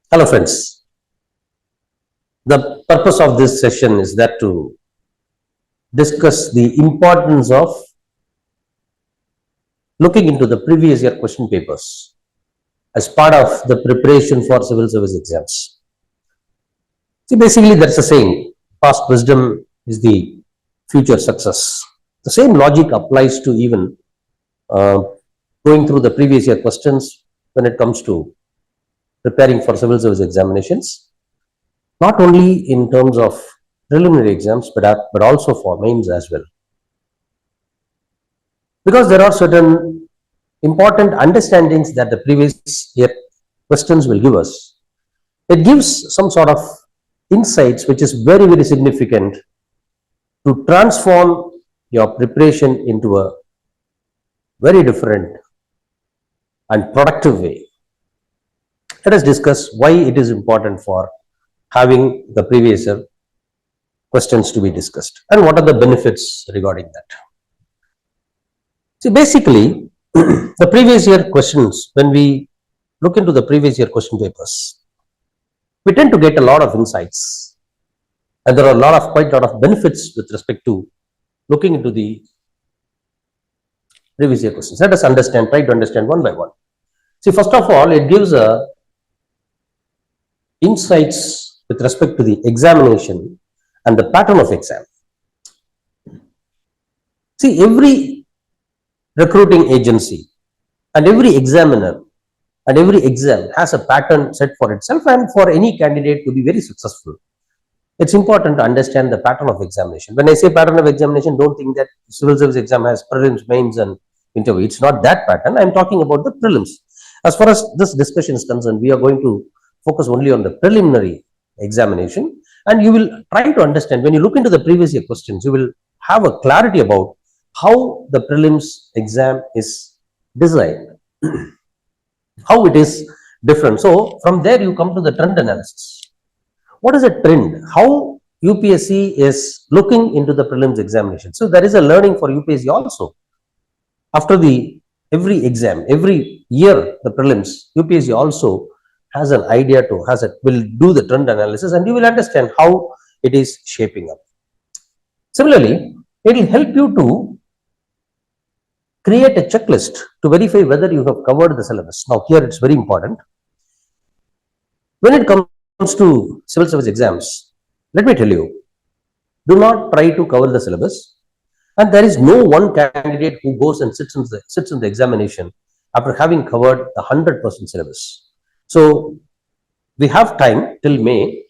Hello friends, the purpose of this session is that to discuss the importance of looking into the previous year question papers as part of the preparation for civil service exams. See, basically that's a saying, past wisdom is the future success. The same logic applies to even uh, going through the previous year questions when it comes to preparing for civil service examinations, not only in terms of preliminary exams, but also for mains as well. Because there are certain important understandings that the previous year questions will give us. It gives some sort of insights which is very, very significant to transform your preparation into a very different and productive way. Let us discuss why it is important for having the previous year questions to be discussed and what are the benefits regarding that. See, basically, the previous year questions, when we look into the previous year question papers, we tend to get a lot of insights, and there are quite a lot of benefits with respect to looking into the previous year questions. Let us try to understand one by one. See, first of all, it gives a insights with respect to the examination and the pattern of exam. See, every recruiting agency and every examiner and every exam has a pattern set for itself, and for any candidate to be very successful, it's important to understand the pattern of examination. When I say pattern of examination, don't think that civil service exam has prelims, mains and interview. It's not that pattern. I'm talking about the prelims. As far as this discussion is concerned, we are going to focus only on the preliminary examination, and you will try to understand, when you look into the previous year questions, you will have a clarity about how the prelims exam is designed, how it is different. So from there you come to the trend analysis. What is a trend? How UPSC is looking into the prelims examination. So there is a learning for UPSC also. After the every exam, every year the prelims, UPSC also has an idea will do the trend analysis, and you will understand how it is shaping up. Similarly, it will help you to create a checklist to verify whether you have covered the syllabus. Now here it's very important. When it comes to civil service exams, let me tell you, do not try to cover the syllabus, and there is no one candidate who goes and sits in the examination after having covered the 100% syllabus. So we have time till May.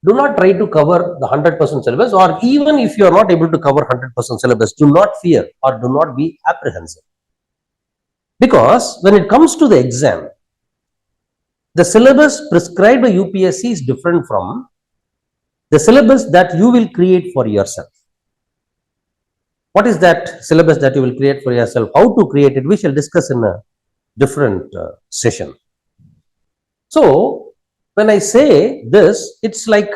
Do not try to cover the 100% syllabus, or even if you are not able to cover 100% syllabus, do not fear or do not be apprehensive. Because when it comes to the exam, the syllabus prescribed by UPSC is different from the syllabus that you will create for yourself. What is that syllabus that you will create for yourself? How to create it? We shall discuss in a different session. So when I say this, it's like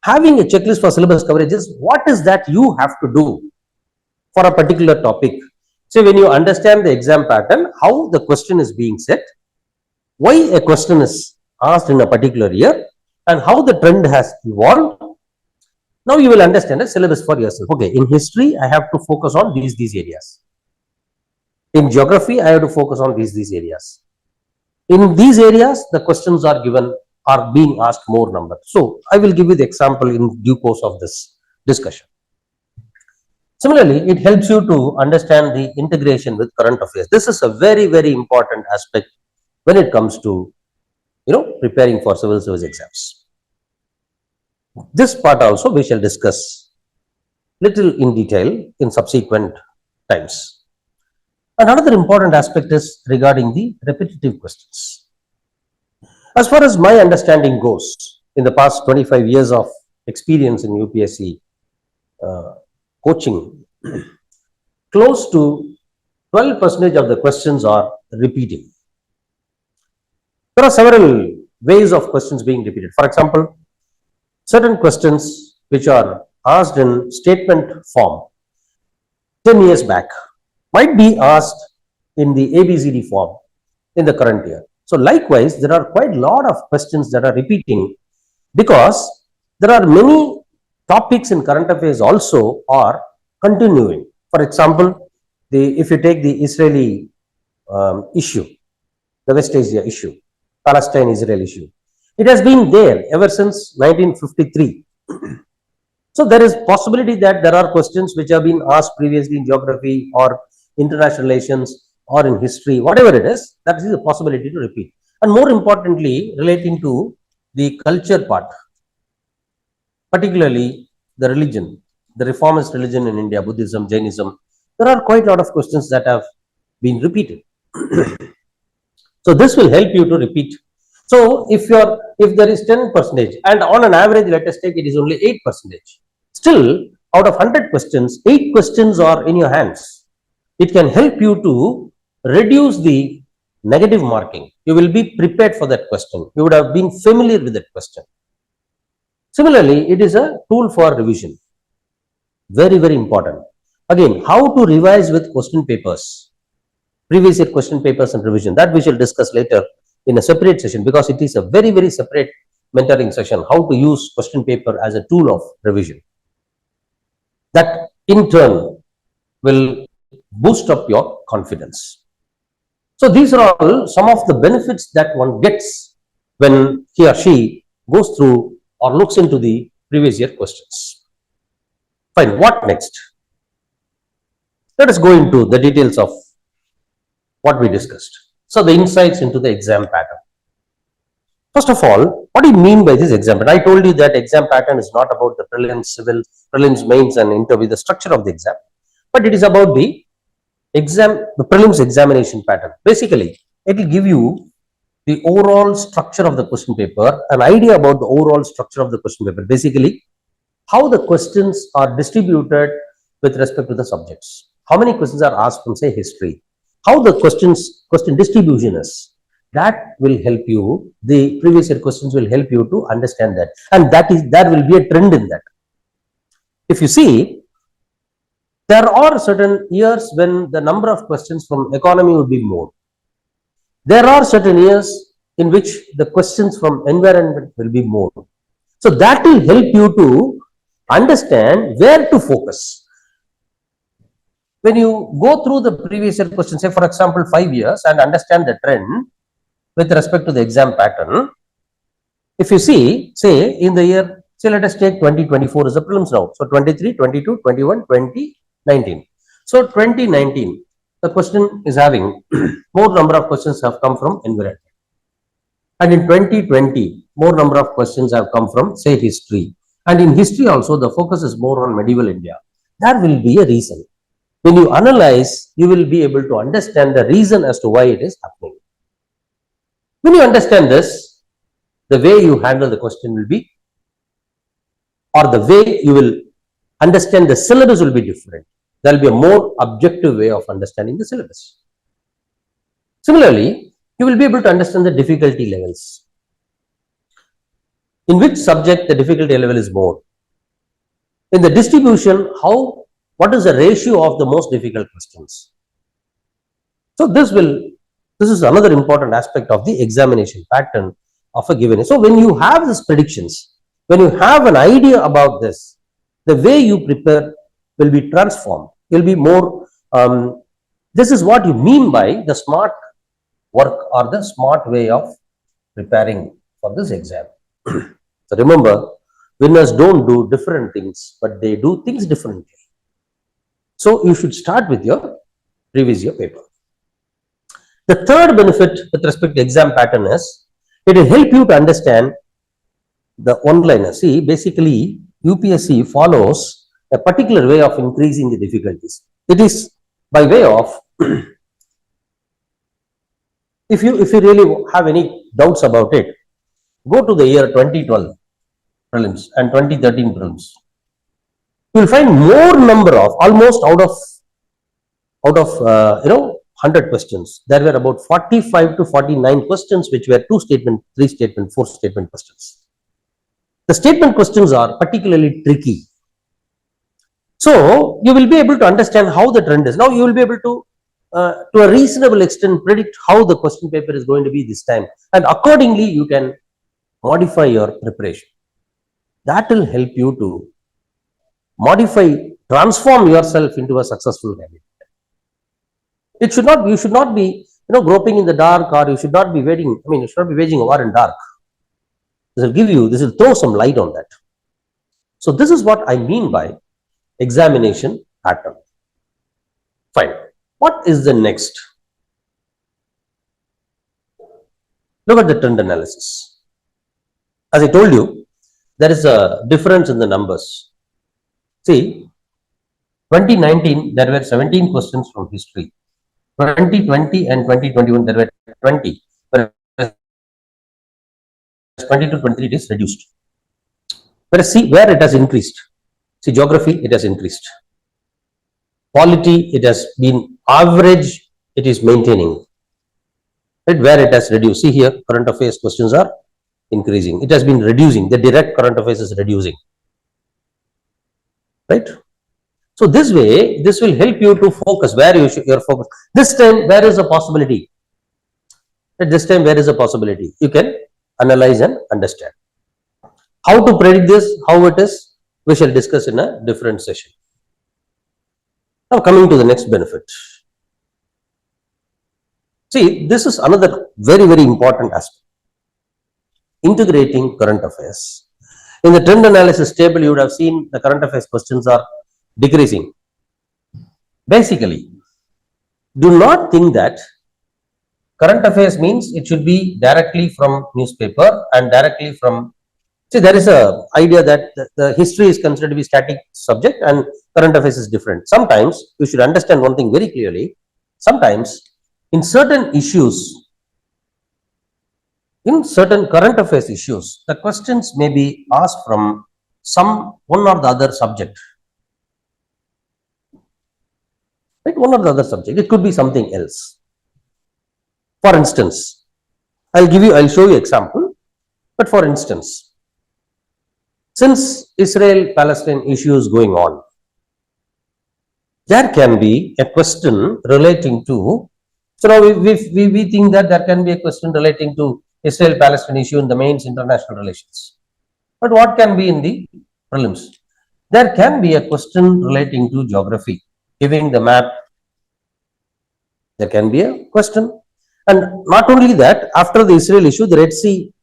having a checklist for syllabus coverage is what is that you have to do for a particular topic. So when you understand the exam pattern, how the question is being set, why a question is asked in a particular year, and how the trend has evolved, now you will understand a syllabus for yourself. Okay, in history, I have to focus on these areas. In geography, I have to focus on these areas. In these areas, the questions are being asked more number. So I will give you the example in due course of this discussion. Similarly, it helps you to understand the integration with current affairs. This is a very, very important aspect when it comes to preparing for civil service exams. This part also we shall discuss little in detail in subsequent times. Another important aspect is regarding the repetitive questions. As far as my understanding goes, in the past 25 years of experience in UPSC coaching, close to 12% of the questions are repeating. There are several ways of questions being repeated. For example, certain questions which are asked in statement form 10 years back might be asked in the ABCD form in the current year. So likewise, there are quite a lot of questions that are repeating because there are many topics in current affairs also are continuing. For example, if you take the Israeli issue, the West Asia issue, Palestine-Israel issue, it has been there ever since 1953. So there is possibility that there are questions which have been asked previously in geography or international relations or in history, whatever it is, that is a possibility to repeat. And more importantly, relating to the culture part, particularly the religion, the reformist religion in India, Buddhism, Jainism, there are quite a lot of questions that have been repeated. So this will help you to repeat. So if there is 10% and on an average, let us take it is only 8%. Still, out of 100 questions, 8 questions are in your hands. It can help you to reduce the negative marking. You will be prepared for that question. You would have been familiar with that question. Similarly, it is a tool for revision. Very, very important. Again, how to revise with question papers, previous year question papers and revision. That we shall discuss later in a separate session because it is a very, very separate mentoring session. How to use question paper as a tool of revision. That in turn will boost up your confidence. So these are all some of the benefits that one gets when he or she goes through or looks into the previous year questions. Fine, what next? Let us go into the details of what we discussed. So the insights into the exam pattern. First of all, what do you mean by this exam pattern? I told you that exam pattern is not about the prelims, civil, prelims, mains and interview, the structure of the exam, but it is about the prelims examination pattern. Basically, it will give you the overall structure of the question paper, an idea about the overall structure of the question paper. Basically, how the questions are distributed with respect to the subjects. How many questions are asked from, say, history? How the question distribution is. That will help you. The previous year questions will help you to understand that, and there will be a trend in that. If you see, there are certain years when the number of questions from economy would be more. There are certain years in which the questions from environment will be more. So that will help you to understand where to focus. When you go through the previous year questions, say for example 5 years, and understand the trend with respect to the exam pattern, if you see, say in the year, say let us take 2024 as a prelims now. So 23, 22, 21, 20, 19. So 2019, the question is having more number of questions have come from environment. And in 2020, more number of questions have come from, say, history. And in history also, the focus is more on medieval India. There will be a reason. When you analyze, you will be able to understand the reason as to why it is happening. When you understand this, the way you handle the question will be, or the way you will understand the syllabus will be different. There will be a more objective way of understanding the syllabus. Similarly, you will be able to understand the difficulty levels. In which subject the difficulty level is more. In the distribution, what is the ratio of the most difficult questions? So this is another important aspect of the examination pattern of a given. So when you have these predictions, when you have an idea about this, the way you prepare will be transformed. Will be more. This is what you mean by the smart work or the smart way of preparing for this exam. So remember, winners don't do different things, but they do things differently. So you should start with your previous year paper. The third benefit with respect to exam pattern is, it will help you to understand the one-liner. See, basically, UPSC follows a particular way of increasing the difficulties. It is by way of, if you really have any doubts about it, go to the year 2012 prelims and 2013 prelims. You will find more number of, almost out of 100 questions, there were about 45 to 49 questions which were 2 statement, 3 statement, 4 statement questions. The statement questions are particularly tricky. So you will be able to understand how the trend is. Now you will be able to to a reasonable extent predict how the question paper is going to be this time, and accordingly you can modify your preparation. That will help you to transform yourself into a successful candidate. You should not be, groping in the dark, or you should not be you should not be waging a war in dark. This will throw some light on that. So this is what I mean by examination pattern. Fine. What is the next? Look at the trend analysis. As I told you, there is a difference in the numbers. See, 2019, there were 17 questions from history. 2020 and 2021, there were 20. Whereas 22-23, it is reduced. Whereas see where it has increased. See, geography, it has increased. Polity, it has been average, it is maintaining. Right? Where it has reduced. See here, current affairs questions are increasing. It has been reducing. The direct current affairs is reducing. Right? So this way, this will help you to focus where your focus. This time, where is a possibility? At this time, where is a possibility? You can analyze and understand. How to predict this, how it is, we shall discuss in a different session. Now coming to the next benefit. See, this is another very, very important aspect. Integrating current affairs. In the trend analysis table, you would have seen the current affairs questions are decreasing. Basically, do not think that current affairs means it should be directly from newspaper and directly from. See, there is a idea that the history is considered to be static subject and current affairs is different. Sometimes you should understand one thing very clearly. Sometimes in certain issues, in certain current affairs issues, the questions may be asked from one or the other subject. Right? One or the other subject. It could be something else. For instance, I'll show you example. But for instance, since Israel-Palestine issue is going on, there can be a question relating to. So now we think that there can be a question relating to Israel-Palestine issue in the mains international relations. But what can be in the prelims? There can be a question relating to geography. Giving the map, there can be a question. And not only that, after the Israel issue, the Red Sea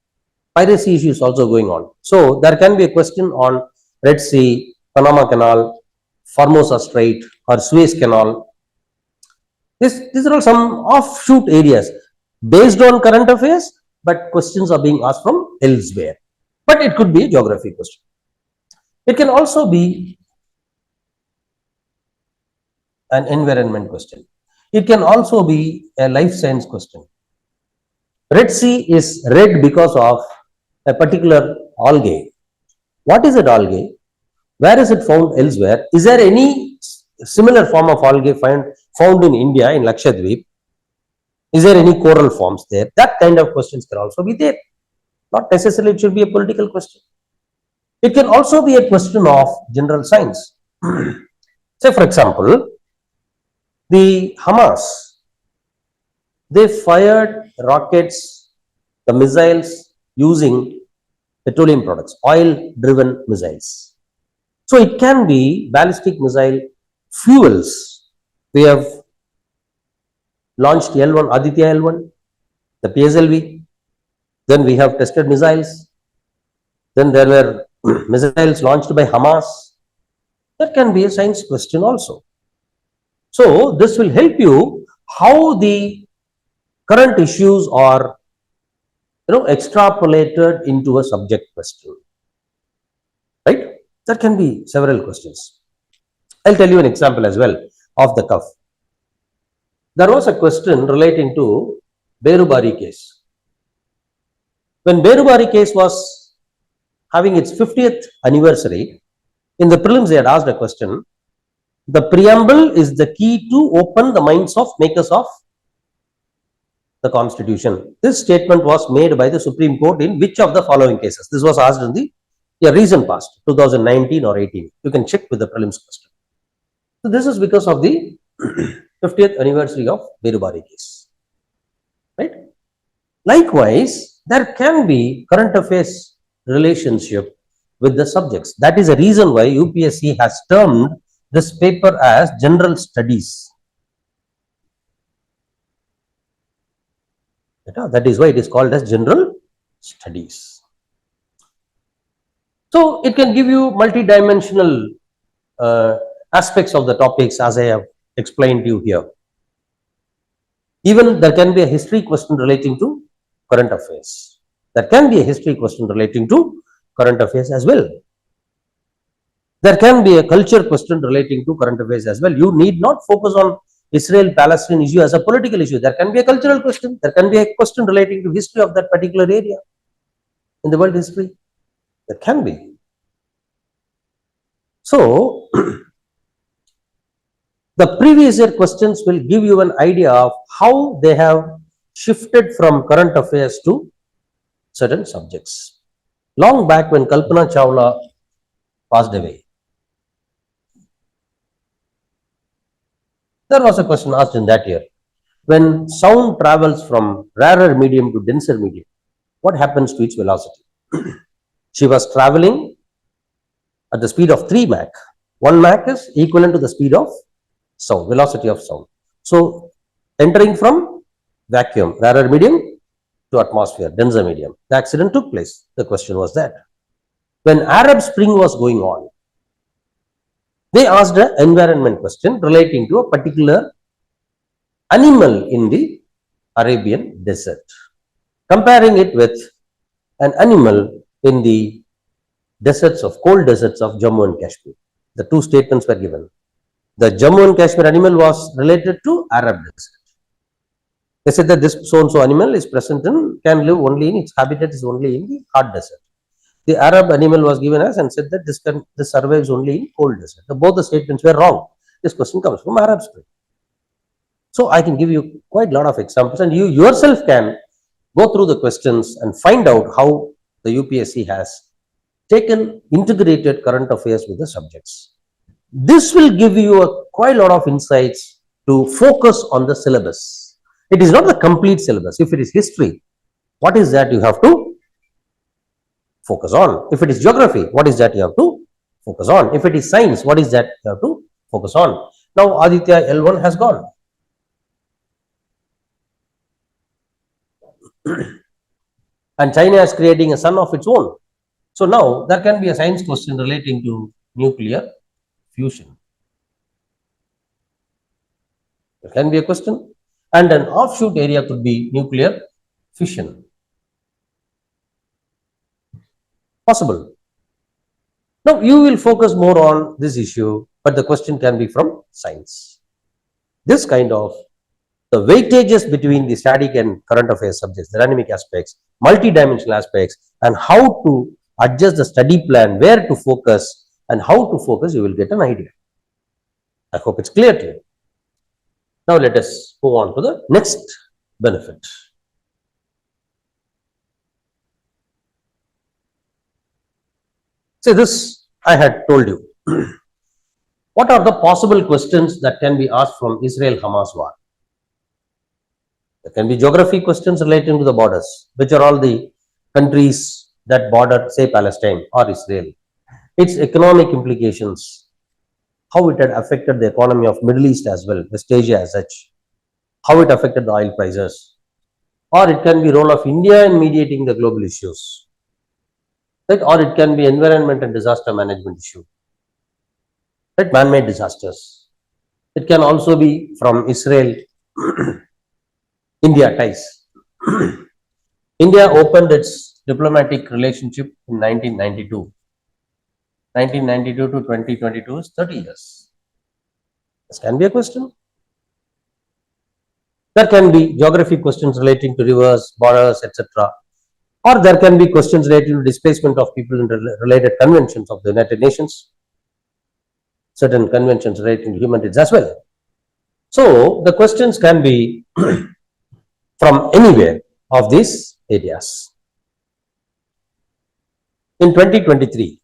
piracy issue is also going on. So there can be a question on Red Sea, Panama Canal, Formosa Strait, or Suez Canal. These are all some offshoot areas based on current affairs, but questions are being asked from elsewhere. But it could be a geography question. It can also be an environment question. It can also be a life science question. Red Sea is red because of a particular algae. What is it algae? Where is it found elsewhere? Is there any similar form of algae found in India, in Lakshadweep? Is there any coral forms there? That kind of questions can also be there. Not necessarily it should be a political question. It can also be a question of general science. Say, for example, the Hamas, they fired rockets, the missiles using petroleum products, oil-driven missiles. So it can be ballistic missile fuels. We have launched L1, Aditya L1, the PSLV. Then we have tested missiles. Then there were missiles launched by Hamas. That can be a science question also. So this will help you how the current issues are extrapolated into a subject question. Right? There can be several questions. I'll tell you an example as well off the cuff. There was a question relating to Berubari case. When Berubari case was having its 50th anniversary, in the prelims they had asked a question. The preamble is the key to open the minds of makers of the constitution. This statement was made by the Supreme Court in which of the following cases? This was asked in the recent past, 2019 or 18. You can check with the prelims question. So this is because of the 50th anniversary of Birubari case, right? Likewise, there can be current affairs relationship with the subjects. That is the reason why UPSC has termed this paper as general studies. That is why it is called as general studies. So it can give you multi-dimensional aspects of the topics as I have explained to you here. Even there can be a history question relating to current affairs. There can be a history question relating to current affairs as well. There can be a culture question relating to current affairs as well. You need not focus on Israel-Palestine issue as a political issue. There can be a cultural question. There can be a question relating to history of that particular area in the world history. There can be. So, the previous year questions will give you an idea of how they have shifted from current affairs to certain subjects. Long back when Kalpana Chawla passed away, there was a question asked in that year. When sound travels from rarer medium to denser medium, what happens to its velocity? She was traveling at the speed of 3 Mach. 1 Mach is equivalent to the speed of sound, velocity of sound. So, entering from vacuum, rarer medium to atmosphere, denser medium. The accident took place. The question was that. When Arab Spring was going on, they asked an environment question relating to a particular animal in the Arabian desert, comparing it with an animal in the deserts of cold deserts of Jammu and Kashmir. The two statements were given. The Jammu and Kashmir animal was related to Arab desert. They said that this so and so animal is present in, can live only in, its habitat is only in the hot desert. The Arab animal was given as and said that this survives only in cold desert. Both the statements were wrong. This question comes from Arab Spring. So I can give you quite a lot of examples, and you yourself can go through the questions and find out how the UPSC has taken integrated current affairs with the subjects. This will give you quite a lot of insights to focus on the syllabus. It is not the complete syllabus. If it is history, what is that you have to focus on? If it is geography, what is that you have to focus on? If it is science, what is that you have to focus on? Now Aditya L1 has gone. And China is creating a sun of its own. So now there can be a science question relating to nuclear fusion. There can be a question, and an offshoot area could be nuclear fission. Possible. Now you will focus more on this issue, but the question can be from science. This kind of the weightages between the static and current affairs subjects, the dynamic aspects, multi-dimensional aspects, and how to adjust the study plan, where to focus and how to focus, you will get an idea. I hope it's clear to you. Now let us move on to the next benefit. So this I had told you. What are the possible questions that can be asked from Israel-Hamas war? There can be geography questions relating to the borders, which are all the countries that border, say, Palestine or Israel. Its economic implications, how it had affected the economy of Middle East as well, West Asia as such, how it affected the oil prices, or it can be role of India in mediating the global issues, right? Or it can be environment and disaster management issue, right? Man-made disasters. It can also be from Israel India ties. India opened its diplomatic relationship in 1992. 1992 to 2022 is 30 years. This can be a question. There can be geography questions relating to rivers, borders, etc. Or there can be questions related to displacement of people in related conventions of the United Nations, certain conventions relating to human rights as well. So the questions can be from anywhere of these areas. In 2023,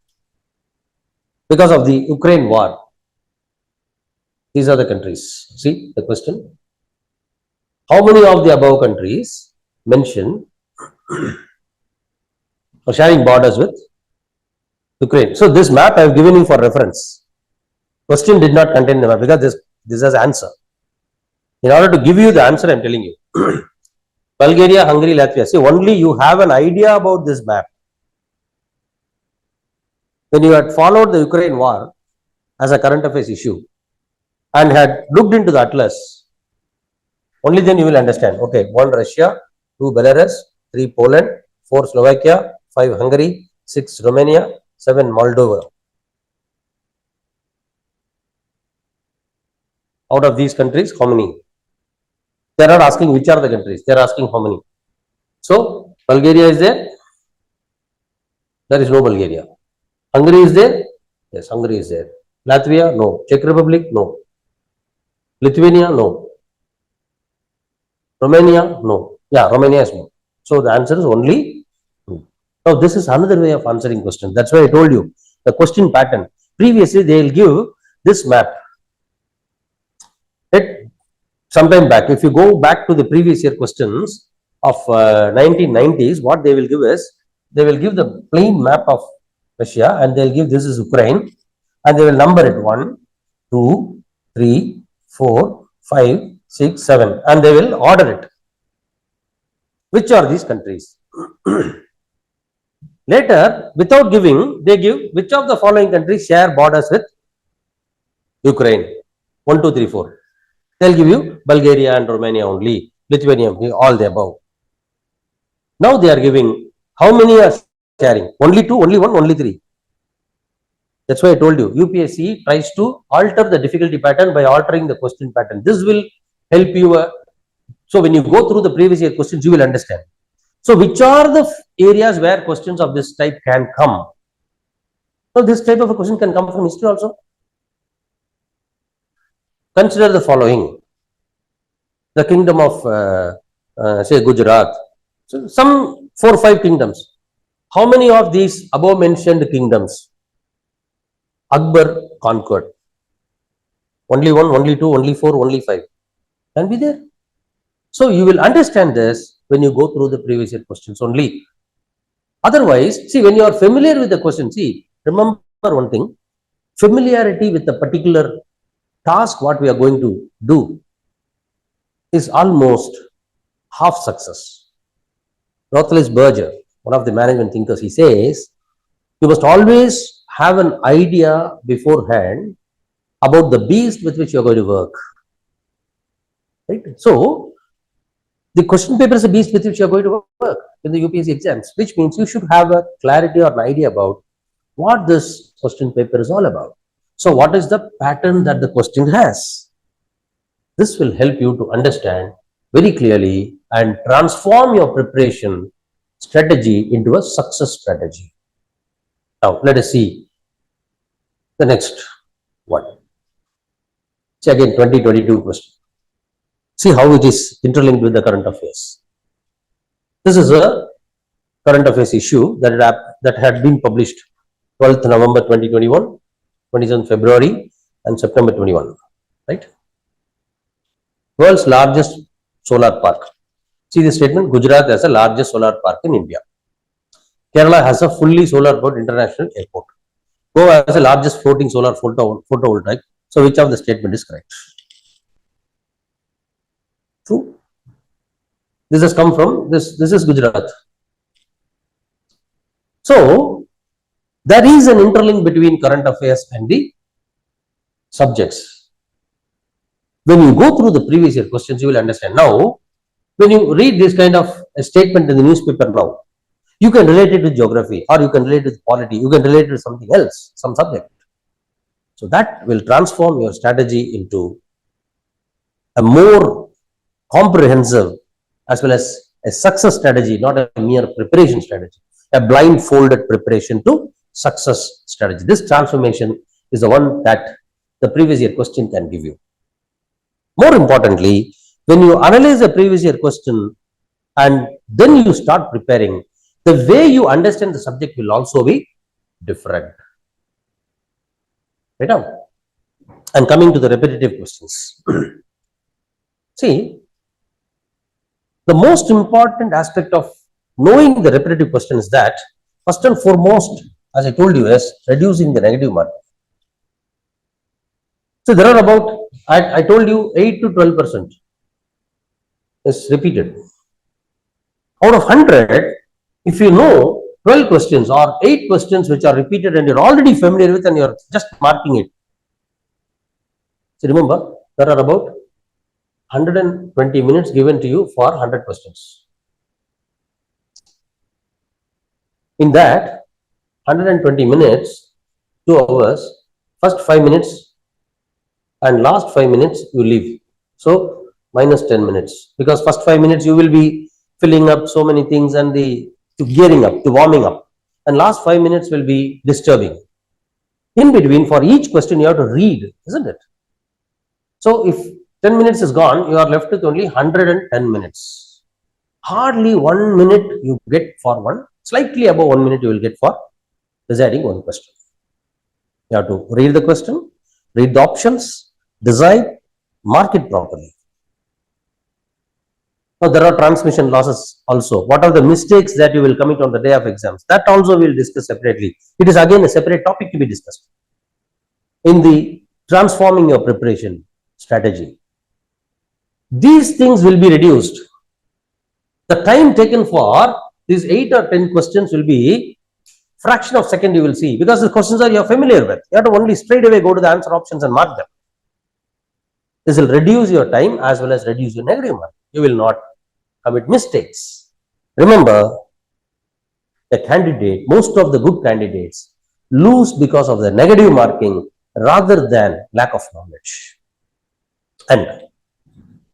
because of the Ukraine war, These are the countries. See the question. How many of the above countries mentioned are sharing borders with Ukraine? So this map I have given you for reference. Question did not contain the map because this has answer. In order to give you the answer, I am telling you. Bulgaria, Hungary, Latvia. See, only you have an idea about this map. When you had followed the Ukraine war as a current affairs issue and had looked into the atlas, only then you will understand. Okay, 1 Russia, 2 Belarus, 3 Poland, 4 Slovakia, 5 Hungary, 6 Romania, 7 Moldova. Out of these countries, how many? They are not asking which are the countries, they are asking how many. So, Bulgaria is there? There is no Bulgaria. Hungary is there? Yes, Hungary is there. Latvia? No. Czech Republic? No. Lithuania? No. Romania? No. Yeah, Romania is no. So, the answer is only two. Now, this is another way of answering questions. That's why I told you the question pattern. Previously, they will give this map. Sometime back, if you go back to the previous year questions of 1990s, what they will give is, they will give the plain map of Russia and they'll give this is Ukraine and they will number it 1, 2, 3, 4, 5, 6, 7 and they will order it. Which are these countries? Later, without giving, they give which of the following countries share borders with Ukraine? 1, 2, 3, 4. They'll give you Bulgaria and Romania only, Lithuania, all the above. Now they are giving how many are sharing? Only 2, only 1, only 3. That's why I told you, UPSC tries to alter the difficulty pattern by altering the question pattern. This will help you. So when you go through the previous year questions, you will understand. So which are the areas where questions of this type can come? So this type of a question can come from history also. Consider the following. The kingdom of, say, Gujarat. So some 4 or 5 kingdoms. How many of these above mentioned kingdoms Akbar conquered? Only 1, only 2, only 4, only 5. Can be there. So you will understand this when you go through the previous year questions only. Otherwise, see, when you are familiar with the question, see, remember one thing, familiarity with a particular task, what we are going to do, is almost half success. Rothles Berger, one of the management thinkers, he says, you must always have an idea beforehand about the beast with which you are going to work. Right? So, the question paper is a beast with which you are going to work in the UPSC exams, which means you should have a clarity or an idea about what this question paper is all about. So, what is the pattern that the question has? This will help you to understand very clearly and transform your preparation strategy into a success strategy. Now, let us see the next one. See again 2022 question. See how it is interlinked with the current affairs. This is a current affairs issue that had been published 12th November 2021, 27th February and September 21, right? World's largest solar park. See the statement, Gujarat has the largest solar park in India. Kerala has a fully solar powered international airport. Goa has the largest floating solar photovoltaic. So which of the statement is correct? True. This has come from this is Gujarat. So there is an interlink between current affairs and the subjects. When you go through the previous year questions, you will understand. Now, when you read this kind of a statement in the newspaper now, you can relate it with geography or you can relate it with polity, you can relate it with something else, some subject. So that will transform your strategy into a more comprehensive as well as a success strategy, not a mere preparation strategy, a blindfolded preparation to success strategy. This transformation is the one that the previous year question can give you. More importantly, when you analyze the previous year question and then you start preparing, the way you understand the subject will also be different. Right now, And coming to the repetitive questions. See, the most important aspect of knowing the repetitive question is that, first and foremost, as I told you, is reducing the negative mark. So there are about, I told you, 8 to 12% is repeated. Out of 100, if you know 12 questions or 8 questions which are repeated and you're already familiar with and you're just marking it. So remember, there are about 120 minutes given to you for 100 questions. In that 120 minutes, 2 hours, first 5 minutes and last 5 minutes you leave. So minus 10 minutes, because first 5 minutes you will be filling up so many things and to gearing up, to warming up, and last 5 minutes will be disturbing. In between, for each question you have to read, isn't it? So if 10 minutes is gone, you are left with only 110 minutes. Hardly 1 minute you get for one, slightly above 1 minute you will get for deciding one question. You have to read the question, read the options, decide, mark it properly. Now, there are transmission losses also. What are the mistakes that you will commit on the day of exams? That also we will discuss separately. It is again a separate topic to be discussed. In the transforming your preparation strategy, these things will be reduced. The time taken for these 8 or 10 questions will be fraction of second, you will see, because the questions are you're familiar with. You have to only straight away go to the answer options and mark them. This will reduce your time as well as reduce your negative mark. You will not commit mistakes. Remember, the candidate, most of the good candidates lose because of the negative marking rather than lack of knowledge. And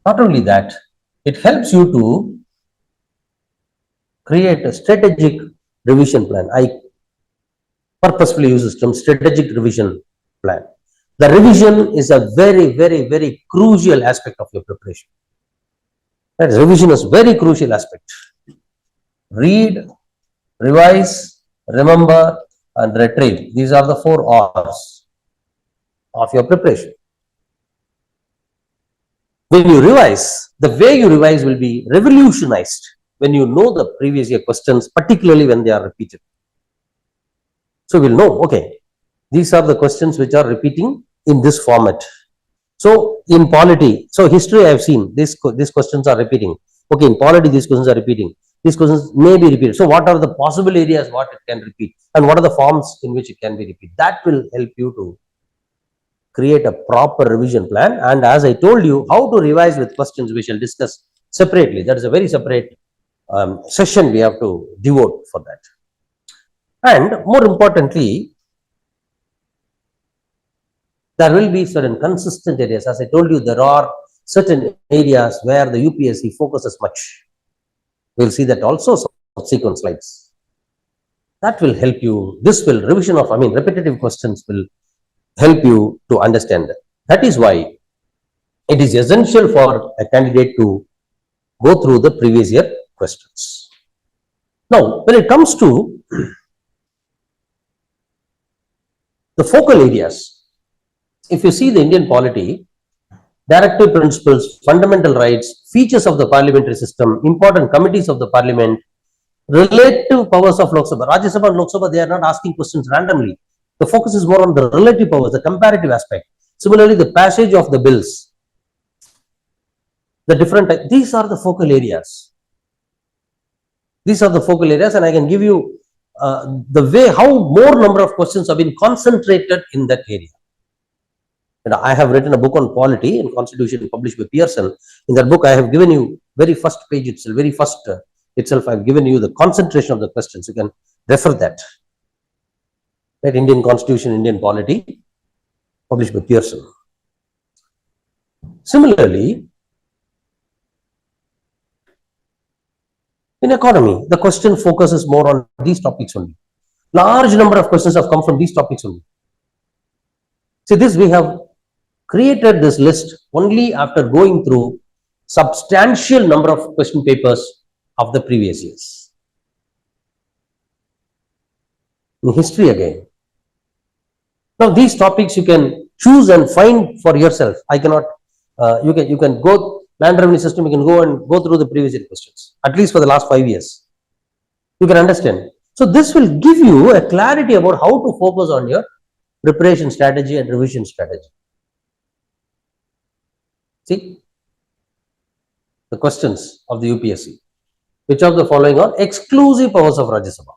not only that, it helps you to create a strategic revision plan. I purposefully use this term, strategic revision plan. The revision is a very, very, very crucial aspect of your preparation. That revision is very crucial aspect. Read, revise, remember, and retrieve. These are the 4 R's of your preparation. When you revise, the way you revise will be revolutionized when you know the previous year questions, particularly when they are repeated. So we'll know, okay, these are the questions which are repeating in this format. So in polity, so history I have seen, these questions are repeating. Okay, in polity these questions are repeating. These questions may be repeated. So what are the possible areas what it can repeat, and what are the forms in which it can be repeated? That will help you to create a proper revision plan. And as I told you, how to revise with questions we shall discuss separately. That is a very separate session we have to devote for that. And more importantly, there will be certain consistent areas. As I told you, there are certain areas where the UPSC focuses much. We'll see that also subsequent slides. That will help you. This will revision of, repetitive questions will help you to understand that. That is why it is essential for a candidate to go through the previous year questions. Now, when it comes to the focal areas, if you see the Indian polity, directive principles, fundamental rights, features of the parliamentary system, important committees of the parliament, relative powers of Lok Sabha, Rajya Sabha and Lok Sabha, they are not asking questions randomly. The focus is more on the relative powers, the comparative aspect. Similarly, the passage of the bills, the different, these are the focal areas. These are the focal areas, and I can give you the way how more number of questions have been concentrated in that area. And I have written a book on polity and constitution published by Pearson. In that book, I have given you very first page itself, I have given you the concentration of the questions. You can refer that. Right, Indian Constitution, Indian Polity, published by Pearson. Similarly, in economy, the question focuses more on these topics only. Large number of questions have come from these topics only. See, this we have created this list only after going through substantial number of question papers of the previous years. In history again. Now, these topics you can choose and find for yourself. I cannot, you can go, land revenue system, you can go and go through the previous year questions, at least for the last 5 years. You can understand. So this will give you a clarity about how to focus on your preparation strategy and revision strategy. See the questions of the UPSC. Which of the following are exclusive powers of Rajya Sabha?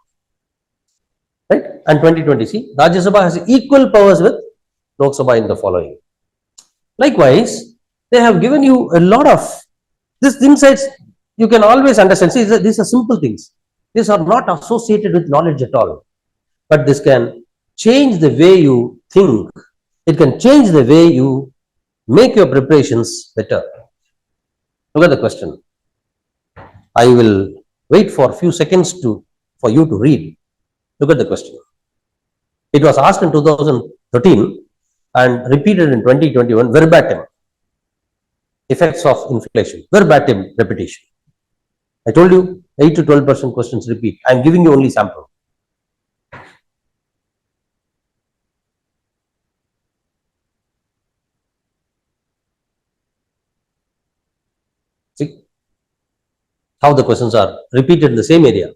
Right? And 2020, see, Rajya Sabha has equal powers with Lok Sabha in the following. Likewise, they have given you a lot of these insights. You can always understand. See, these are simple things. These are not associated with knowledge at all. But this can change the way you think. It can change the way you make your preparations better. Look at the question. I will wait for a few seconds for you to read. Look at the question. It was asked in 2013 and repeated in 2021 verbatim. Effects of inflation, verbatim repetition. I told you 8 to 12% questions repeat. I am giving you only sample. See how the questions are repeated in the same area.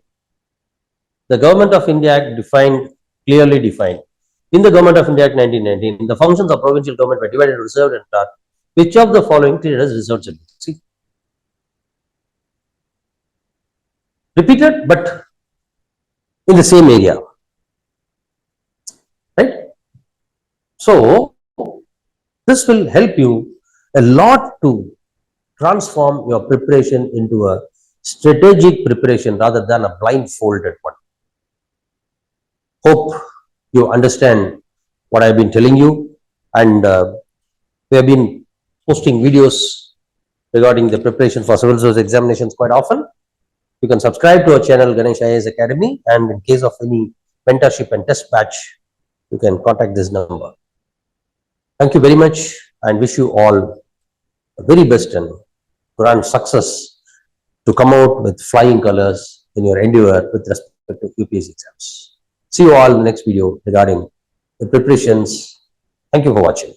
The Government of India Act clearly defined. In the Government of India Act 1919, the functions of provincial government were divided into reserved and TAR. Which of the following treated as reserved service? See, repeated but in the same area, right? So this will help you a lot to transform your preparation into a strategic preparation rather than a blindfolded one. Hope you understand what I've been telling you, and we have been posting videos regarding the preparation for civil service examinations quite often. You can subscribe to our channel Ganesh IAS Academy, and in case of any mentorship and test batch, you can contact this number. Thank you very much and wish you all the very best and grand success to come out with flying colors in your endeavor with respect to UPSC exams. See you all in the next video regarding the preparations. Thank you for watching.